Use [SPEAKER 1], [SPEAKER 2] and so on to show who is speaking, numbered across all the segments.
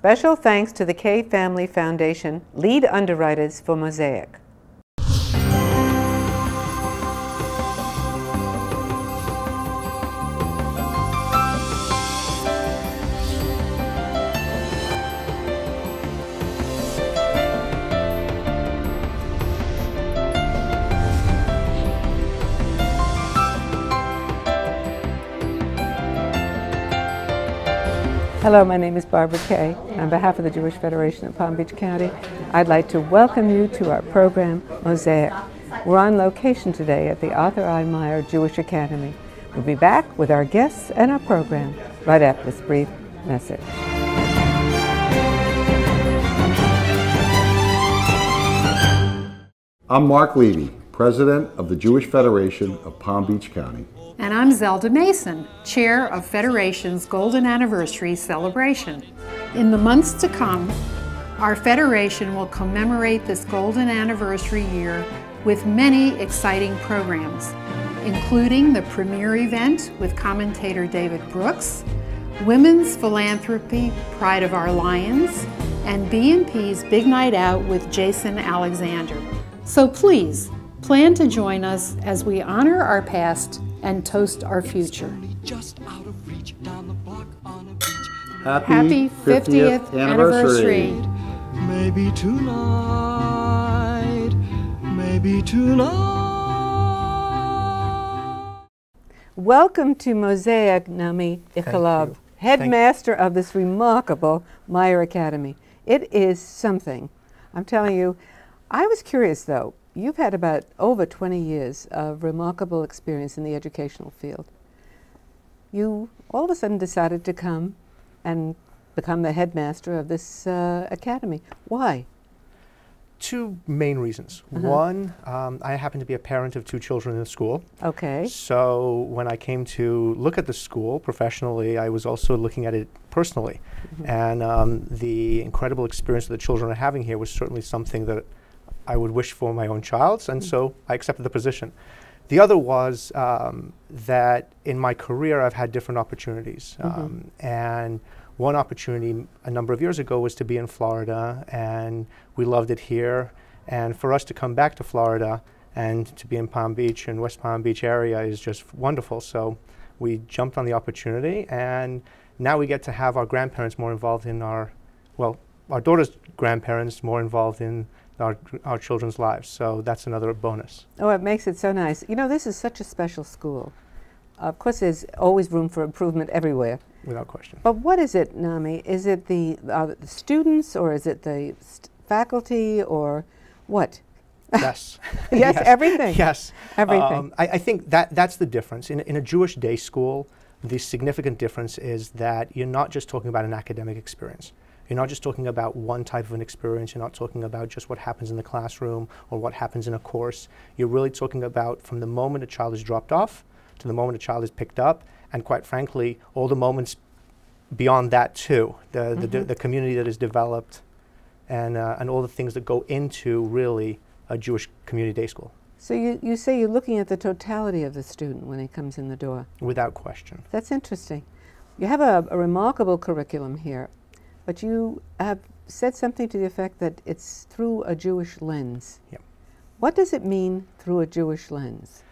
[SPEAKER 1] Special thanks to the K Family Foundation, lead underwriters for MOSAIC. Hello, my name is Barbara Kay. On behalf of the Jewish Federation of Palm Beach County, I'd like to welcome you to our program, MOSAIC. We're on location today at the Arthur I. Meyer Jewish Academy. We'll be back with our guests and our program right after this brief message.
[SPEAKER 2] I'm Mark Levy, President of the Jewish Federation of Palm Beach County.
[SPEAKER 3] And I'm Zelda Mason, Chair of Federation's Golden Anniversary Celebration. In the months to come, our Federation will commemorate this Golden Anniversary year with many exciting programs, including the premiere event with commentator David Brooks, Women's Philanthropy Pride of Our Lions, and B&P's Big Night Out with Jason Alexander. So please, plan to join us as we honor our past and toast our future. Happy 50th anniversary.
[SPEAKER 4] Maybe tonight, maybe tonight.
[SPEAKER 1] Welcome to MOSAIC, Nami Ichalab, headmaster of this remarkable Meyer Academy. It is something. I'm telling you, I was curious though. You've had about over 20 years of remarkable experience in the educational field. You all of a sudden decided to come and become the headmaster of this academy. Why?
[SPEAKER 5] Two main reasons. One, I happen to be a parent of two children in the school.
[SPEAKER 1] Okay.
[SPEAKER 5] So when I came to look at the school professionally, I was also looking at it personally. And the incredible experience that the children are having here was certainly something that I would wish for my own child, and so I accepted the position. The other was that in my career I've had different opportunities. And one opportunity a number of years ago was to be in Florida, and we loved it here. And for us to come back to Florida and to be in Palm Beach and West Palm Beach area is just wonderful. So we jumped on the opportunity, and now we get to have our grandparents more involved in our daughter's grandparents more involved in our children's lives, so that's another bonus.
[SPEAKER 1] Oh, it makes it so nice. You know, this is such a special school. Of course, there's always room for improvement everywhere.
[SPEAKER 5] Without question.
[SPEAKER 1] But what is it, Nami? Is it the students, or is it the faculty, or what?
[SPEAKER 5] Yes.
[SPEAKER 1] Yes, everything.
[SPEAKER 5] Yes.
[SPEAKER 1] Everything.
[SPEAKER 5] I think that's the difference. In a Jewish day school, the significant difference is that you're not just talking about an academic experience. You're not just talking about one type of an experience. You're not talking about just what happens in the classroom or what happens in a course. You're really talking about from the moment a child is dropped off to the moment a child is picked up, and quite frankly, all the moments beyond that too. The community that is developed, and all the things that go into really a Jewish community day school.
[SPEAKER 1] So you say you're looking at the totality of the student when he comes in the door.
[SPEAKER 5] Without question.
[SPEAKER 1] That's interesting. You have a remarkable curriculum here. But you have said something to the effect that it's through a Jewish lens.
[SPEAKER 5] Yep.
[SPEAKER 1] What does it mean through a Jewish lens?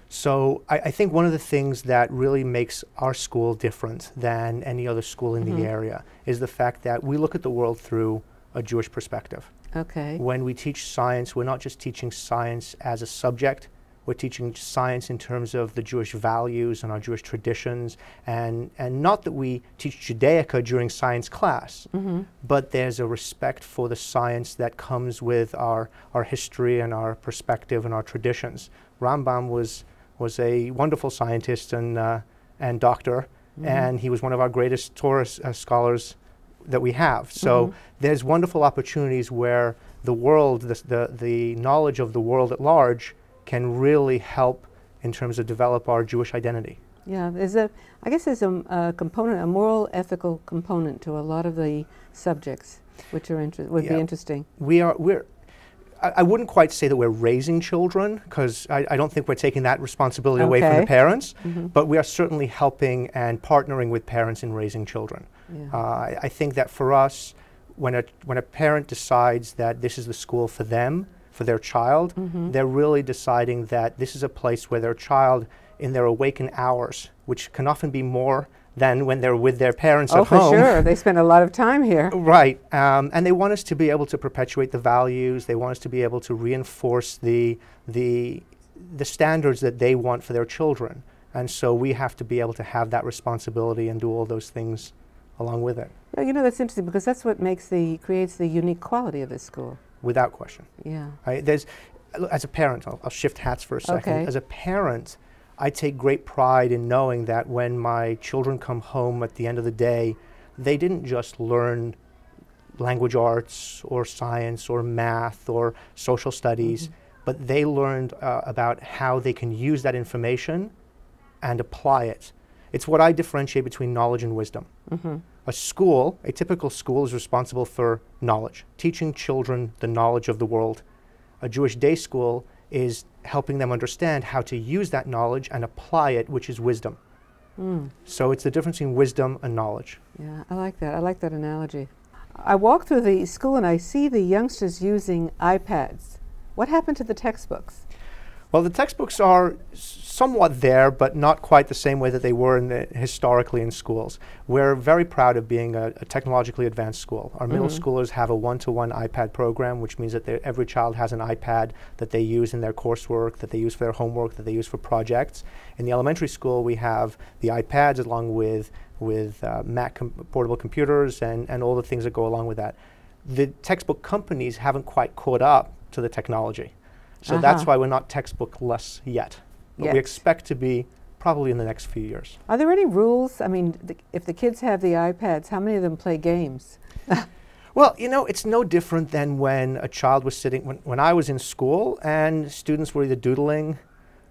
[SPEAKER 5] So I think one of the things that really makes our school different than any other school in the area is the fact that we look at the world through a Jewish perspective.
[SPEAKER 1] Okay.
[SPEAKER 5] When we teach science, we're not just teaching science as a subject. We're teaching science in terms of the Jewish values and our Jewish traditions, and not that we teach Judaica during science class, but there's a respect for the science that comes with our history and our perspective and our traditions. Rambam was a wonderful scientist and doctor, and he was one of our greatest Torah scholars that we have. So there's wonderful opportunities where the world, the knowledge of the world at large, can really help in terms of develop our Jewish identity.
[SPEAKER 1] Yeah, I guess there's a component, a moral, ethical component to a lot of the subjects, which are would be interesting.
[SPEAKER 5] I wouldn't quite say that we're raising children, because I don't think we're taking that responsibility away from the parents, but we are certainly helping and partnering with parents in raising children.
[SPEAKER 1] Yeah.
[SPEAKER 5] I think that for us, when a parent decides that this is the school for them, for their child, they're really deciding that this is a place where their child, in their awakened hours, which can often be more than when they're with their parents at home.
[SPEAKER 1] Oh, for sure. They spend a lot of time here.
[SPEAKER 5] Right. And they want us to be able to perpetuate the values. They want us to be able to reinforce the standards that they want for their children. And so we have to be able to have that responsibility and do all those things along with it.
[SPEAKER 1] Well, you know, that's interesting because that's what creates the unique quality of this school.
[SPEAKER 5] Without question.
[SPEAKER 1] Yeah.
[SPEAKER 5] As a parent, I'll shift hats for a second.
[SPEAKER 1] Okay.
[SPEAKER 5] As a parent, I take great pride in knowing that when my children come home at the end of the day, they didn't just learn language arts or science or math or social studies, but they learned about how they can use that information and apply it. It's what I differentiate between knowledge and wisdom. A typical school is responsible for knowledge, teaching children the knowledge of the world. A Jewish day school is helping them understand how to use that knowledge and apply it, which is wisdom. So it's the difference between wisdom and knowledge.
[SPEAKER 1] Yeah, I like that. I like that analogy. I walk through the school and I see the youngsters using iPads. What happened to the textbooks?
[SPEAKER 5] Well, the textbooks are somewhat there, but not quite the same way that they were historically in schools. We're very proud of being a technologically advanced school. Our middle schoolers have a one-to-one iPad program, which means that every child has an iPad that they use in their coursework, that they use for their homework, that they use for projects. In the elementary school, we have the iPads along with Mac portable computers and all the things that go along with that. The textbook companies haven't quite caught up to the technology. So that's why we're not textbook-less yet. But we expect to be probably in the next few years.
[SPEAKER 1] Are there any rules? I mean, if the kids have the iPads, how many of them play games?
[SPEAKER 5] Well, you know, it's no different than when a child was sitting, when I was in school and students were either doodling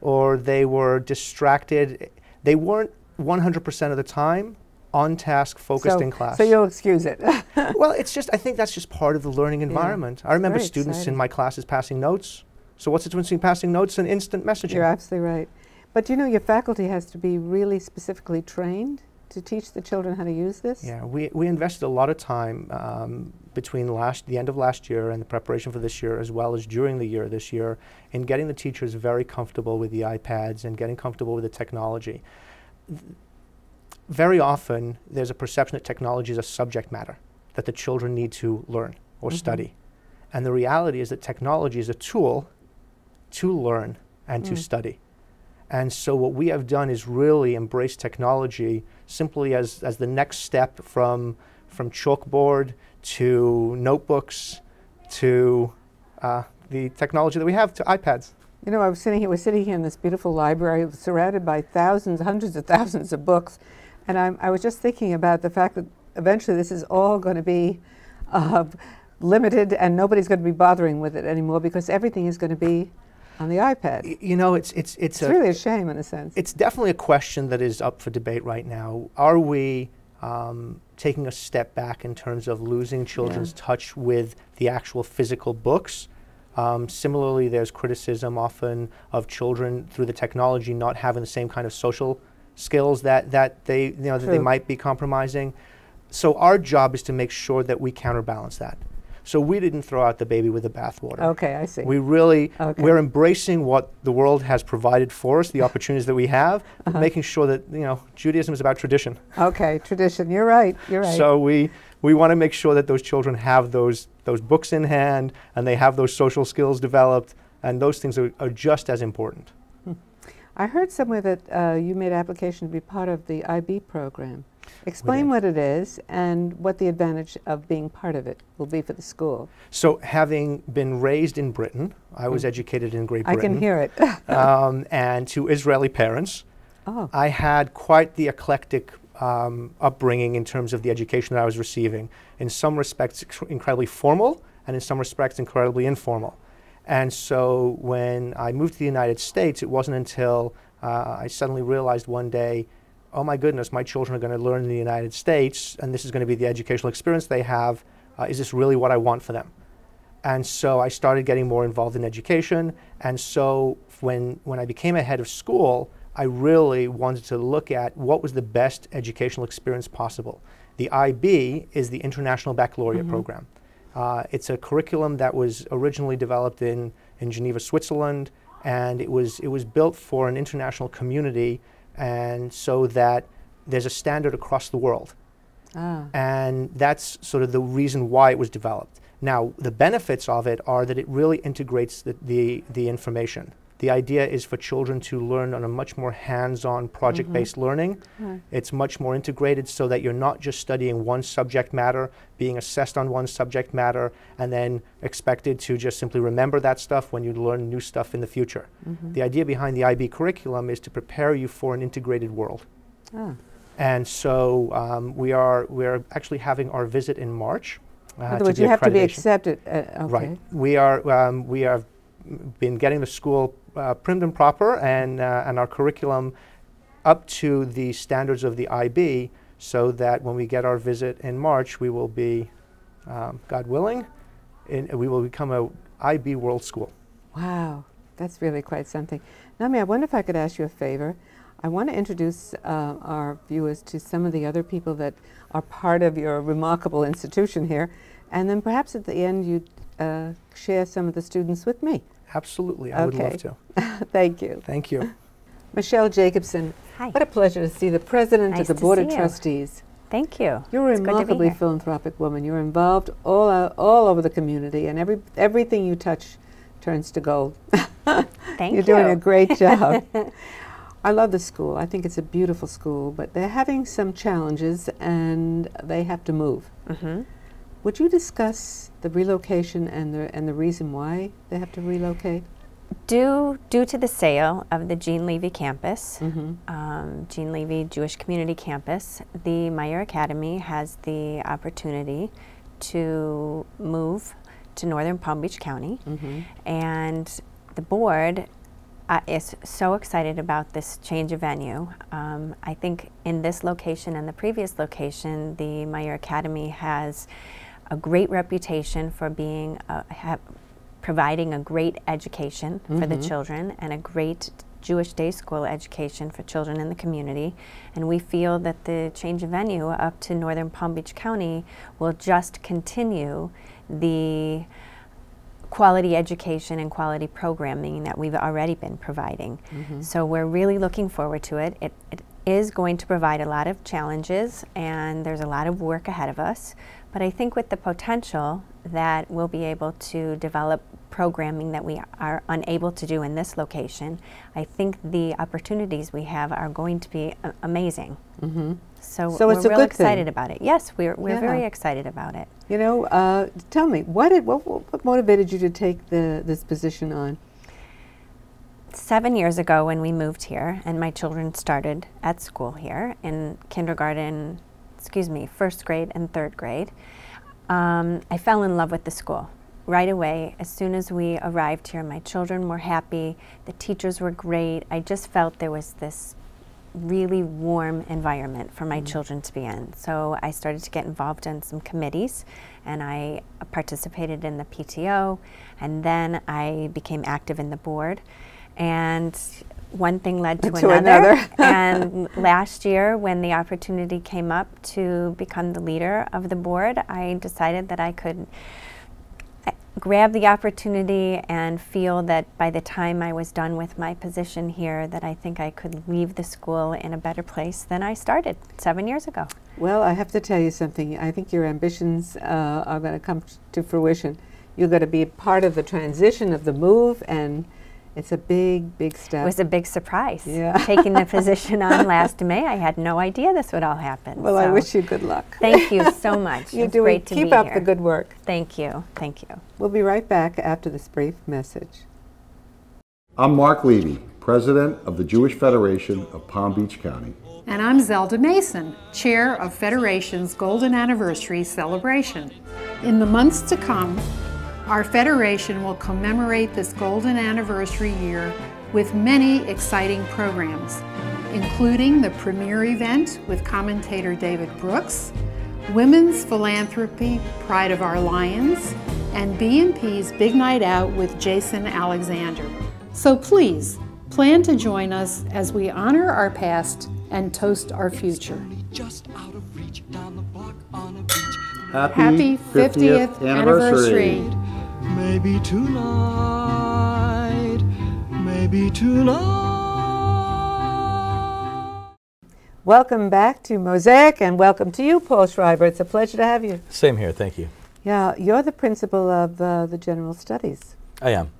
[SPEAKER 5] or they were distracted. They weren't 100% of the time on task, focused in class.
[SPEAKER 1] So you'll excuse it.
[SPEAKER 5] Well, I think that's just part of the learning environment. I remember students in my classes passing notes. So what's the difference between passing notes and instant messaging?
[SPEAKER 1] You're absolutely right. But you know, your faculty has to be really specifically trained to teach the children how to use this?
[SPEAKER 5] Yeah, we invested a lot of time between the end of last year and the preparation for this year, as well as during the year this year, in getting the teachers very comfortable with the iPads and getting comfortable with the technology. Very often, there's a perception that technology is a subject matter that the children need to learn or study. And the reality is that technology is a tool to learn and to study. And so what we have done is really embrace technology simply as the next step from chalkboard to notebooks to the technology that we have to iPads.
[SPEAKER 1] You know, we're sitting here in this beautiful library surrounded by thousands, hundreds of thousands of books. And I was just thinking about the fact that eventually this is all going to be limited and nobody's going to be bothering with it anymore because everything is going to be on the iPad.
[SPEAKER 5] You know, it's
[SPEAKER 1] really a shame in a sense.
[SPEAKER 5] It's definitely a question that is up for debate right now. Are we taking a step back in terms of losing children's touch with the actual physical books? Similarly, there's criticism often of children through the technology not having the same kind of social skills that they might be compromising. So our job is to make sure that we counterbalance that. So we didn't throw out the baby with the bathwater.
[SPEAKER 1] Okay, I see.
[SPEAKER 5] We're embracing what the world has provided for us, the opportunities that we have, but making sure that, you know, Judaism is about tradition.
[SPEAKER 1] Okay, tradition. You're right. You're right.
[SPEAKER 5] So we want to make sure that those children have those books in hand and they have those social skills developed, and those things are just as important.
[SPEAKER 1] I heard somewhere that you made application to be part of the IB program. Explain what it is and what the advantage of being part of it will be for the school.
[SPEAKER 5] So having been raised in Britain, I was educated in Great Britain.
[SPEAKER 1] I can hear it.
[SPEAKER 5] And to Israeli parents. I had quite the eclectic upbringing in terms of the education that I was receiving. In some respects incredibly formal, and in some respects incredibly informal. And so when I moved to the United States, it wasn't until I suddenly realized one day, oh my goodness, my children are going to learn in the United States, and this is going to be the educational experience they have. Is this really what I want for them? And so I started getting more involved in education. And so when I became a head of school, I really wanted to look at what was the best educational experience possible. The IB is the International Baccalaureate Program. It's a curriculum that was originally developed in Geneva, Switzerland, and it was built for an international community, and so that there's a standard across the world. And that's sort of the reason why it was developed. Now, the benefits of it are that it really integrates the information. The idea is for children to learn on a much more hands-on project-based learning. It's much more integrated so that you're not just studying one subject matter, being assessed on one subject matter, and then expected to just simply remember that stuff when you learn new stuff in the future. The idea behind the IB curriculum is to prepare you for an integrated world. And so we're actually having our visit in March.
[SPEAKER 1] In other words, you have to be accepted.
[SPEAKER 5] Right. We have been getting the school prim and proper, and our curriculum up to the standards of the IB, so that when we get our visit in March, we will be, God willing, we will become a IB World School.
[SPEAKER 1] Wow, that's really quite something. Nami, I wonder if I could ask you a favor. I want to introduce our viewers to some of the other people that are part of your remarkable institution here, and then perhaps at the end you'd share some of the students with me.
[SPEAKER 5] Absolutely, I would love to.
[SPEAKER 1] Thank you.
[SPEAKER 5] Thank you.
[SPEAKER 1] Michelle Jacobson,
[SPEAKER 6] Hi.
[SPEAKER 1] what a pleasure to see the President of the Board of Trustees.
[SPEAKER 6] Thank you.
[SPEAKER 1] You're a remarkably philanthropic woman. You're involved all over the community, and everything you touch turns to gold.
[SPEAKER 6] Thank you.
[SPEAKER 1] You're doing a great job. I love the school. I think it's a beautiful school, but they're having some challenges, and they have to move. Would you discuss the relocation and the reason why they have to relocate?
[SPEAKER 6] Due to the sale of the Jean Levy campus, Jean Levy Jewish Community Campus, the Meyer Academy has the opportunity to move to northern Palm Beach County, and the board is so excited about this change of venue. I think in this location and the previous location, the Meyer Academy has a great reputation for being providing a great education for the children and a great Jewish day school education for children in the community. And we feel that the change of venue up to northern Palm Beach County will just continue the quality education and quality programming that we've already been providing. So we're really looking forward to it. It is going to provide a lot of challenges, and there's a lot of work ahead of us. But I think with the potential that we'll be able to develop programming that we are unable to do in this location, I think the opportunities we have are going to be amazing. So we're
[SPEAKER 1] it's a
[SPEAKER 6] really
[SPEAKER 1] good thing.
[SPEAKER 6] Excited about it. Yes, we're very excited about it.
[SPEAKER 1] You know, tell me, what motivated you to take this position on?
[SPEAKER 6] 7 years ago when we moved here, and my children started at school here in kindergarten, first grade and third grade, I fell in love with the school. Right away, as soon as we arrived here, my children were happy, the teachers were great. I just felt there was this really warm environment for my children to be in. So I started to get involved in some committees, and I participated in the PTO, and then I became active in the board. And one thing led to another. And last year, when the opportunity came up to become the leader of the board, I decided that I could grab the opportunity and feel that by the time I was done with my position here, that I think I could leave the school in a better place than I started 7 years ago.
[SPEAKER 1] Well, I have to tell you something. I think your ambitions are going to come to fruition. You're going to be part of the transition of the move, and it's a big, big step.
[SPEAKER 6] It was a big surprise. Taking the position on last May, I had no idea this would all happen.
[SPEAKER 1] Well, so I wish you good luck.
[SPEAKER 6] Thank you so much.
[SPEAKER 1] You're doing great to be here. Keep up the good work.
[SPEAKER 6] Thank you. Thank you.
[SPEAKER 1] We'll be right back after this brief message.
[SPEAKER 2] I'm Mark Levy, President of the Jewish Federation of Palm Beach County.
[SPEAKER 3] And I'm Zelda Mason, Chair of Federation's Golden Anniversary Celebration. In the months to come, our Federation will commemorate this Golden Anniversary year with many exciting programs, including the premiere event with commentator David Brooks, Women's Philanthropy Pride of Our Lions, and B&P's Big Night Out with Jason Alexander. So please, plan to join us as we honor our past and toast our future.
[SPEAKER 4] Just out of reach down the bar.
[SPEAKER 3] Happy 50th anniversary.
[SPEAKER 4] Maybe tonight, maybe tonight.
[SPEAKER 1] Welcome back to Mosaic, and welcome to you, Paul Schreiber. It's a pleasure to have you.
[SPEAKER 7] Same here, thank you.
[SPEAKER 1] Yeah, you're the principal of the General Studies.
[SPEAKER 7] I am.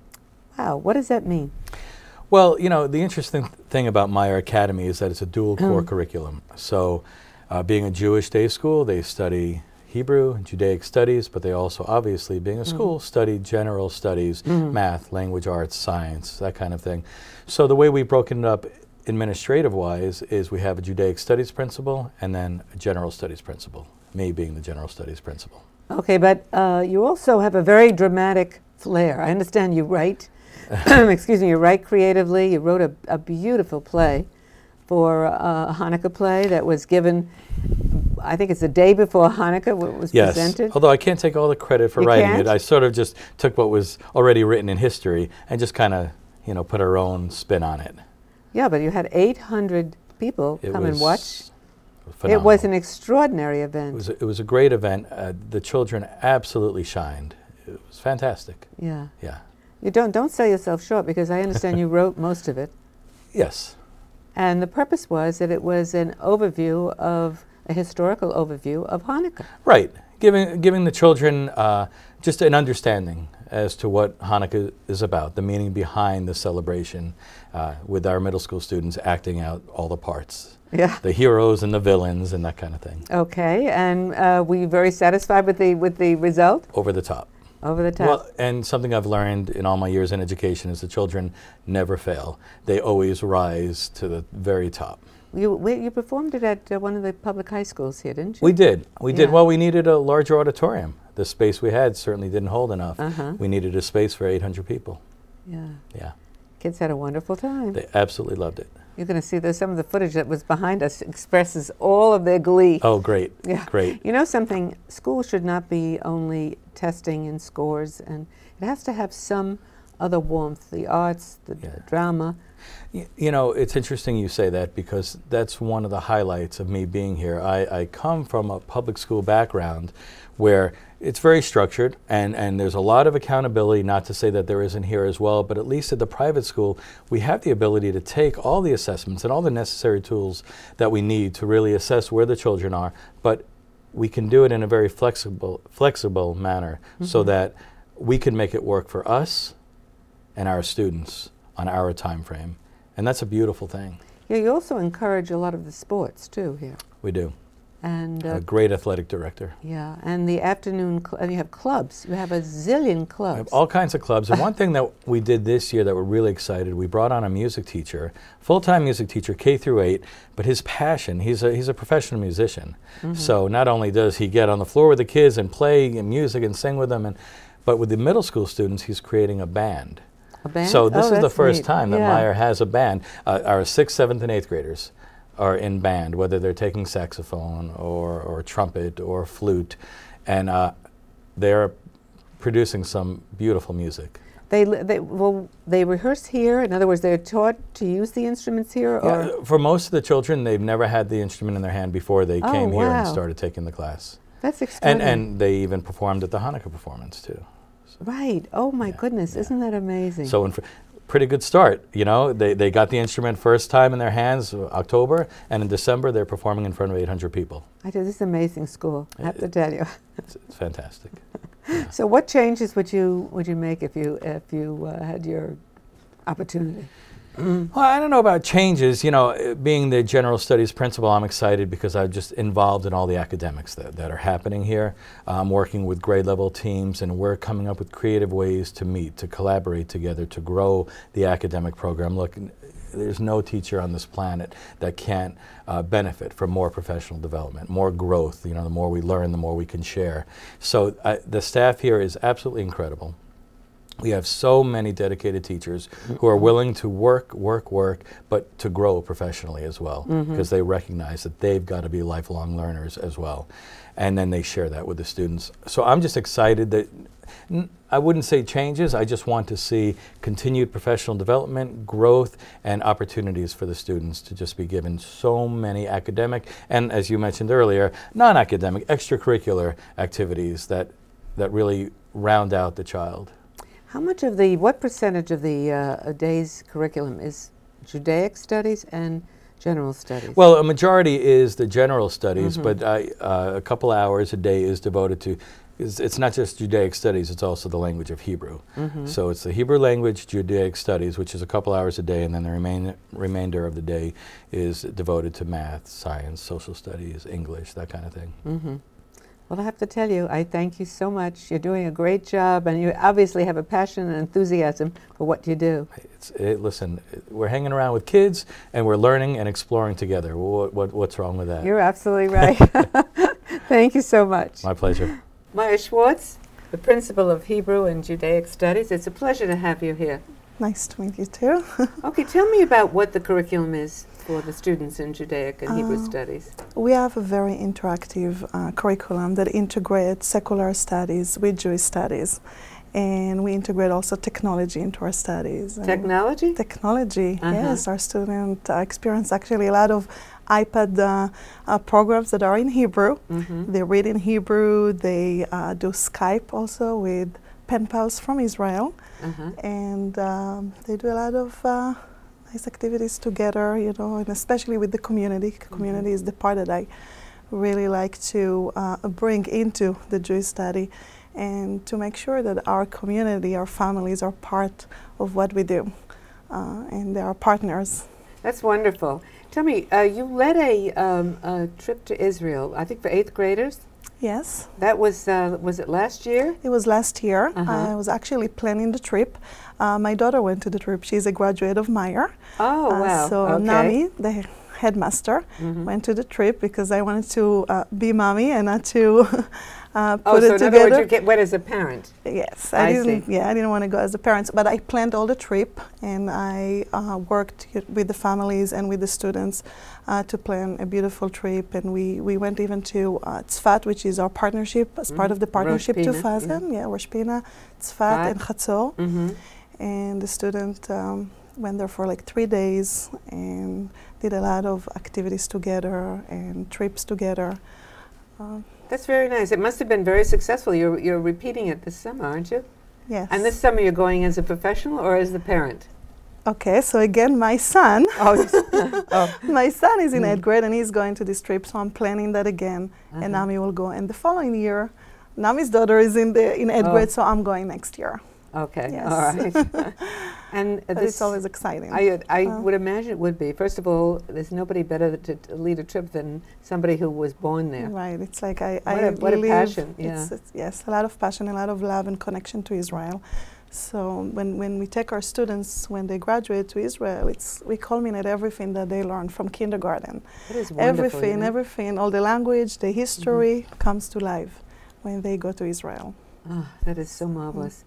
[SPEAKER 1] Wow, what does that mean?
[SPEAKER 7] Well, you know, the interesting thing about Meyer Academy is that it's a dual core curriculum. So, being a Jewish day school, they study Hebrew, Judaic studies, but they also, obviously, being a school, study general studies, math, language arts, science, that kind of thing. So the way we've broken it up administrative-wise is we have a Judaic studies principal and then a general studies principal, me being the general studies principal.
[SPEAKER 1] Okay, but you also have a very dramatic flair. I understand you write, excuse me, you write creatively. You wrote a beautiful play for a Hanukkah play that was given, I think it's the day before Hanukkah was presented.
[SPEAKER 7] Although I can't take all the credit for writing it. I sort of just took what was already written in history and just kind of, you know, put our own spin on it.
[SPEAKER 1] Yeah, but you had 800 people come and watch.
[SPEAKER 7] Phenomenal.
[SPEAKER 1] It was an extraordinary event.
[SPEAKER 7] It was a great event. The children absolutely shined. It was fantastic.
[SPEAKER 1] Yeah.
[SPEAKER 7] Yeah.
[SPEAKER 1] You don't sell yourself short, because I understand you wrote most of it.
[SPEAKER 7] Yes.
[SPEAKER 1] And the purpose was that it was an overview of a historical overview of Hanukkah.
[SPEAKER 7] Right. Giving the children just an understanding as to what Hanukkah is about, the meaning behind the celebration, with our middle school students acting out all the parts.
[SPEAKER 1] Yeah.
[SPEAKER 7] The heroes and the villains and that kind of thing.
[SPEAKER 1] Okay, and were you very satisfied with the result?
[SPEAKER 7] Over the top.
[SPEAKER 1] Over the top.
[SPEAKER 7] Well, and something I've learned in all my years in education is the children never fail. They always rise to the very top.
[SPEAKER 1] You performed it at one of the public high schools here, didn't you?
[SPEAKER 7] We did. We did. Well, we needed a larger auditorium. The space we had certainly didn't hold enough. We needed a space for 800 people.
[SPEAKER 1] Yeah.
[SPEAKER 7] Yeah.
[SPEAKER 1] Kids had a wonderful time.
[SPEAKER 7] They absolutely loved it.
[SPEAKER 1] You're going to see there's some of the footage that was behind us expresses all of their glee.
[SPEAKER 7] Oh, great.
[SPEAKER 1] Yeah.
[SPEAKER 7] Great.
[SPEAKER 1] You know something? School should not be only testing and scores, and it has to have some other warmth, the arts, the drama.
[SPEAKER 7] You know, it's interesting you say that, because that's one of the highlights of me being here. I come from a public school background where it's very structured, and there's a lot of accountability, not to say that there isn't here as well, but at least at the private school, we have the ability to take all the assessments and all the necessary tools that we need to really assess where the children are, but we can do it in a very flexible manner so that we can make it work for us and our students on our time frame. And that's a beautiful thing.
[SPEAKER 1] Yeah, you also encourage a lot of the sports too here.
[SPEAKER 7] We do.
[SPEAKER 1] And
[SPEAKER 7] a great athletic director.
[SPEAKER 1] Yeah, and the afternoon, and you have clubs. You have a zillion clubs.
[SPEAKER 7] We have all kinds of clubs. And one thing that we did this year that we're really excited, we brought on a music teacher, full-time music teacher, K through 8, but his passion, he's a professional musician. So not only does he get on the floor with the kids and play music and sing with them, but with the middle school students, he's creating a band.
[SPEAKER 1] A band?
[SPEAKER 7] So this is the first
[SPEAKER 1] neat.
[SPEAKER 7] time that Meyer has a band. Our 6th, 7th, and 8th graders are in band, whether they're taking saxophone or trumpet or flute, and they're producing some beautiful music.
[SPEAKER 1] They rehearse here. In other words, they're taught to use the instruments here. Or
[SPEAKER 7] For most of the children, they've never had the instrument in their hand before they came here and started taking the class.
[SPEAKER 1] That's extraordinary.
[SPEAKER 7] And they even performed at the Hanukkah performance too. So
[SPEAKER 1] right. Oh my goodness! Isn't that amazing?
[SPEAKER 7] So pretty good start. You know, they got the instrument first time in their hands October, and in December they're performing in front of 800 people.
[SPEAKER 1] This is an amazing school. I have to tell you.
[SPEAKER 7] It's fantastic.
[SPEAKER 1] So, what changes would you make if you had your opportunity?
[SPEAKER 7] Well, I don't know about changes. You know, being the general studies principal, I'm excited because I'm just involved in all the academics that are happening here. I'm working with grade level teams, and we're coming up with creative ways to meet, to collaborate together, to grow the academic program. Look, there's no teacher on this planet that can't benefit from more professional development, more growth. You know, the more we learn, the more we can share. So the staff here is absolutely incredible. We have so many dedicated teachers who are willing to work, but to grow professionally as well, because they recognize that they've got to be lifelong learners as well. And then they share that with the students. So I'm just excited that, I wouldn't say changes, I just want to see continued professional development, growth, and opportunities for the students to just be given so many academic, and as you mentioned earlier, non-academic, extracurricular activities that really round out the child.
[SPEAKER 1] How much of what percentage of the day's curriculum is Judaic studies and general studies?
[SPEAKER 7] Well, a majority is the general studies, but a couple hours a day is devoted to, it's not just Judaic studies, it's also the language of Hebrew. So it's the Hebrew language, Judaic studies, which is a couple hours a day, and then the remainder of the day is devoted to math, science, social studies, English, that kind of thing.
[SPEAKER 1] Well, I have to tell you, I thank you so much. You're doing a great job, and you obviously have a passion and enthusiasm for what you do.
[SPEAKER 7] Listen, we're hanging around with kids, and we're learning and exploring together. What's wrong with that?
[SPEAKER 1] You're absolutely right. Thank you so much.
[SPEAKER 7] My pleasure.
[SPEAKER 1] Meyer Schwartz, the principal of Hebrew and Judaic Studies. It's a pleasure to have you here.
[SPEAKER 8] Nice to meet you too.
[SPEAKER 1] Okay, tell me about what the curriculum is for the students in Judaic and Hebrew studies.
[SPEAKER 8] We have a very interactive curriculum that integrates secular studies with Jewish studies. And we integrate also technology into our studies.
[SPEAKER 1] Technology?
[SPEAKER 8] Technology, yes. Our students experience actually a lot of iPad programs that are in Hebrew. They read in Hebrew. They do Skype also with pen pals from Israel. And they do a lot of nice activities together, you know, and especially with the community. Community is the part that I really like to bring into the Jewish study, and to make sure that our community, our families are part of what we do, and they are partners.
[SPEAKER 1] That's wonderful. Tell me, you led a trip to Israel, I think for 8th graders?
[SPEAKER 8] Yes.
[SPEAKER 1] That was it last year?
[SPEAKER 8] It was last year. I was actually planning the trip. My daughter went to the trip. She's a graduate of Meyer.
[SPEAKER 1] Oh, wow.
[SPEAKER 8] So
[SPEAKER 1] okay.
[SPEAKER 8] Nami, the headmaster, went to the trip because I wanted to be mommy and not to put it together.
[SPEAKER 1] So in other words, you went as a parent?
[SPEAKER 8] Yes.
[SPEAKER 1] I see.
[SPEAKER 8] Yeah, I didn't want to go as a parent, but I planned all the trip, and I worked with the families and with the students to plan a beautiful trip. And we went even to Tzfat, which is our partnership, as part of the partnership 2000. Yeah, Rosh Pina, Tzfat, and Chatzor. And the student went there for like 3 days and did a lot of activities together and trips together.
[SPEAKER 1] That's very nice. It must have been very successful. You're repeating it this summer, aren't you?
[SPEAKER 8] Yes.
[SPEAKER 1] And this summer you're going as a professional or as the parent?
[SPEAKER 8] Okay, so again, my son, my son is in 8th grade and he's going to this trip, so I'm planning that again, and Nami will go. And the following year, Nami's daughter is in 8th grade, so I'm going next year.
[SPEAKER 1] Okay,
[SPEAKER 8] yes.
[SPEAKER 1] all right. And
[SPEAKER 8] but it's always exciting.
[SPEAKER 1] I would imagine it would be. First of all, there's nobody better to lead a trip than somebody who was born there.
[SPEAKER 8] Right, it's like I
[SPEAKER 1] what a passion,
[SPEAKER 8] yes, a lot of passion, a lot of love and connection to Israel. So when we take our students, when they graduate to Israel, we culminate everything that they learn from kindergarten.
[SPEAKER 1] That is wonderful.
[SPEAKER 8] Everything, all the language, the history comes to life when they go to Israel.
[SPEAKER 1] Oh, that is so marvelous.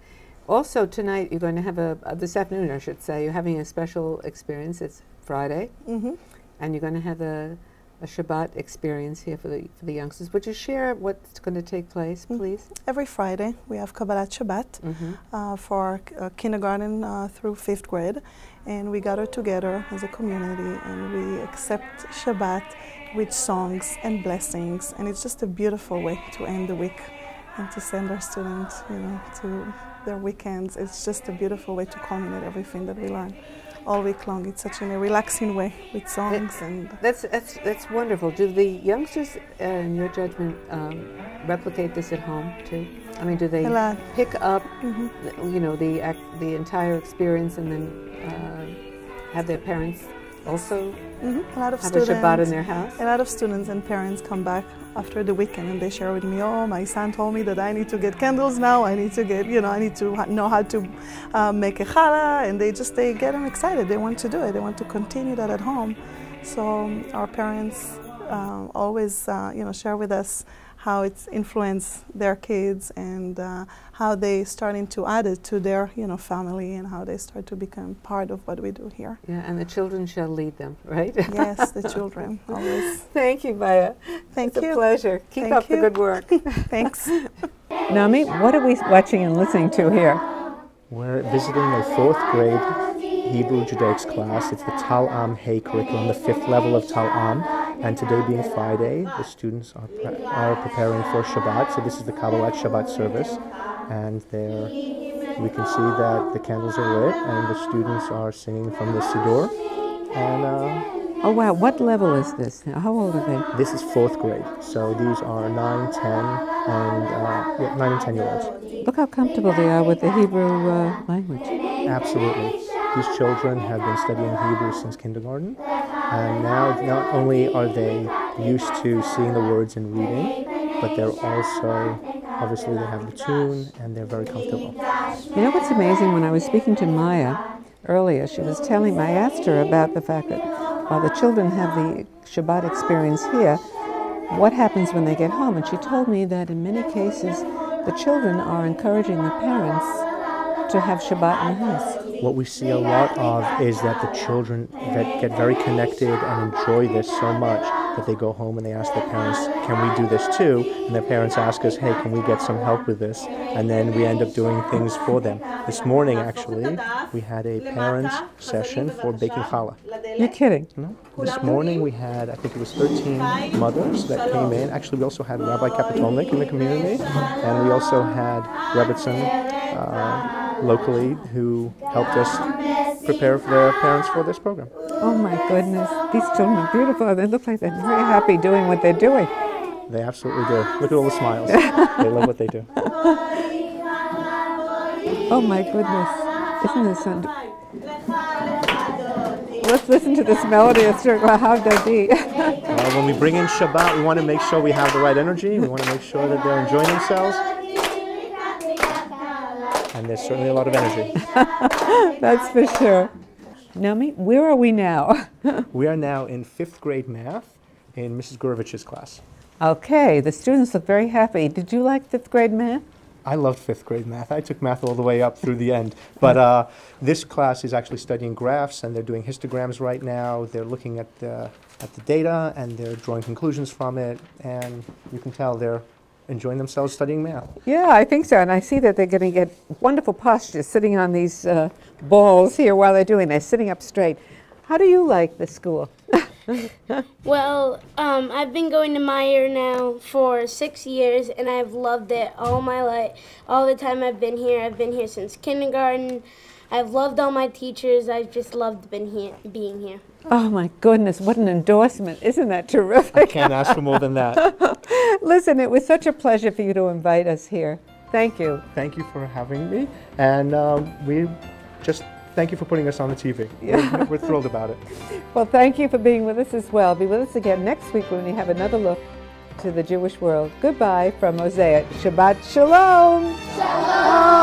[SPEAKER 1] Also tonight you're going to have this afternoon I should say, you're having a special experience. It's Friday, and you're going to have a Shabbat experience here for the youngsters. Would you share what's going to take place, please? Every
[SPEAKER 8] Friday we have Kabbalat Shabbat for kindergarten through 5th grade, and we gather together as a community and we accept Shabbat with songs and blessings, and it's just a beautiful way to end the week and to send our students, you know, to their weekends. It's just a beautiful way to culminate everything that we learn all week long. It's such a relaxing way with songs.
[SPEAKER 1] That's wonderful. Do the youngsters, in your judgment, replicate this at home too? I mean, do they pick up, you know, the entire experience and then have their parents also have a Shabbat in their house?
[SPEAKER 8] A lot of students and parents come back after the weekend and they share with me, oh, my son told me that I need to get candles now, I need to get, you know, I need to know how to make a challah, and they get them excited. They want to do it. They want to continue that at home. So our parents always, you know, share with us how it's influenced their kids, and how they starting to add it to their family, and how they start to become part of what we do here.
[SPEAKER 1] Yeah, and the children shall lead them, right?
[SPEAKER 8] Yes, the children always.
[SPEAKER 1] Thank you, Maya.
[SPEAKER 8] Thank
[SPEAKER 1] it's
[SPEAKER 8] you.
[SPEAKER 1] a pleasure. Keep
[SPEAKER 8] Thank
[SPEAKER 1] up
[SPEAKER 8] you.
[SPEAKER 1] the good work.
[SPEAKER 8] Thanks.
[SPEAKER 1] Nami, what are we watching and listening to here?
[SPEAKER 5] We're visiting a 4th grade Hebrew Judaics class. It's the Tal Am Hey curriculum, the 5th level of Tal Am. And today being Friday, the students are preparing for Shabbat. So this is the Kabbalat Shabbat service. And there we can see that the candles are lit and the students are singing from the Siddur. And
[SPEAKER 1] oh wow, what level is this? How old are they?
[SPEAKER 5] this is 4th grade. So these are 9, 10, and 9 and 10-year-olds.
[SPEAKER 1] Look how comfortable they are with the Hebrew language.
[SPEAKER 5] Absolutely. These children have been studying Hebrew since kindergarten, and now not only are they used to seeing the words and reading, but they're also, obviously they have the tune, and they're very comfortable.
[SPEAKER 1] You know what's amazing? When I was speaking to Maya earlier, she was telling me, I asked her about the fact that while the children have the Shabbat experience here, what happens when they get home? And she told me that in many cases, the children are encouraging the parents to have Shabbat in the house.
[SPEAKER 5] What we see a lot of is that the children that get very connected and enjoy this so much that they go home and they ask their parents, can we do this too? And their parents ask us, hey, can we get some help with this? And then we end up doing things for them. This morning, actually, we had a parents' session for baking challah.
[SPEAKER 1] You're kidding?
[SPEAKER 5] No. This morning we had, I think it was 13 mothers that came in. Actually, we also had Rabbi Kapitolnik in the community, and we also had Rebbetzin locally who helped us prepare their parents for this program.
[SPEAKER 1] Oh my goodness, these children are beautiful. They look like they're very happy doing what they're doing.
[SPEAKER 5] They absolutely do. Look at all the smiles. They love what they do.
[SPEAKER 1] Oh my goodness, isn't this wonderful? Let's listen to this melody. It's how they be.
[SPEAKER 5] When we bring in Shabbat, we want to make sure we have the right energy. We want to make sure that they're enjoying themselves. And there's certainly a lot of energy.
[SPEAKER 1] That's for sure. Nami, where are we now?
[SPEAKER 5] We are now in 5th grade math in Mrs. Gorovich's class.
[SPEAKER 1] Okay, the students look very happy. Did you like 5th grade math?
[SPEAKER 5] I loved 5th grade math. I took math all the way up through the end. But this class is actually studying graphs, and they're doing histograms right now. They're looking at the data, and they're drawing conclusions from it. And you can tell they're enjoying themselves studying math.
[SPEAKER 1] Yeah, I think so. And I see that they're going to get wonderful posture sitting on these balls here while they're doing this, sitting up straight. How do you like the school?
[SPEAKER 9] Well, I've been going to Meyer now for 6 years, and I've loved it all my life. All the time I've been here. I've been here since kindergarten. I've loved all my teachers. I've just loved being here.
[SPEAKER 1] Oh my goodness, what an endorsement. Isn't that terrific?
[SPEAKER 5] I can't ask for more than that.
[SPEAKER 1] Listen, it was such a pleasure for you to invite us here. Thank you.
[SPEAKER 5] Thank you for having me. And we just thank you for putting us on the TV.
[SPEAKER 1] Yeah.
[SPEAKER 5] We're thrilled about it.
[SPEAKER 1] Well, thank you for being with us as well. Be with us again next week when we have another look to the Jewish world. Goodbye from Mosaic. Shabbat Shalom. Shalom.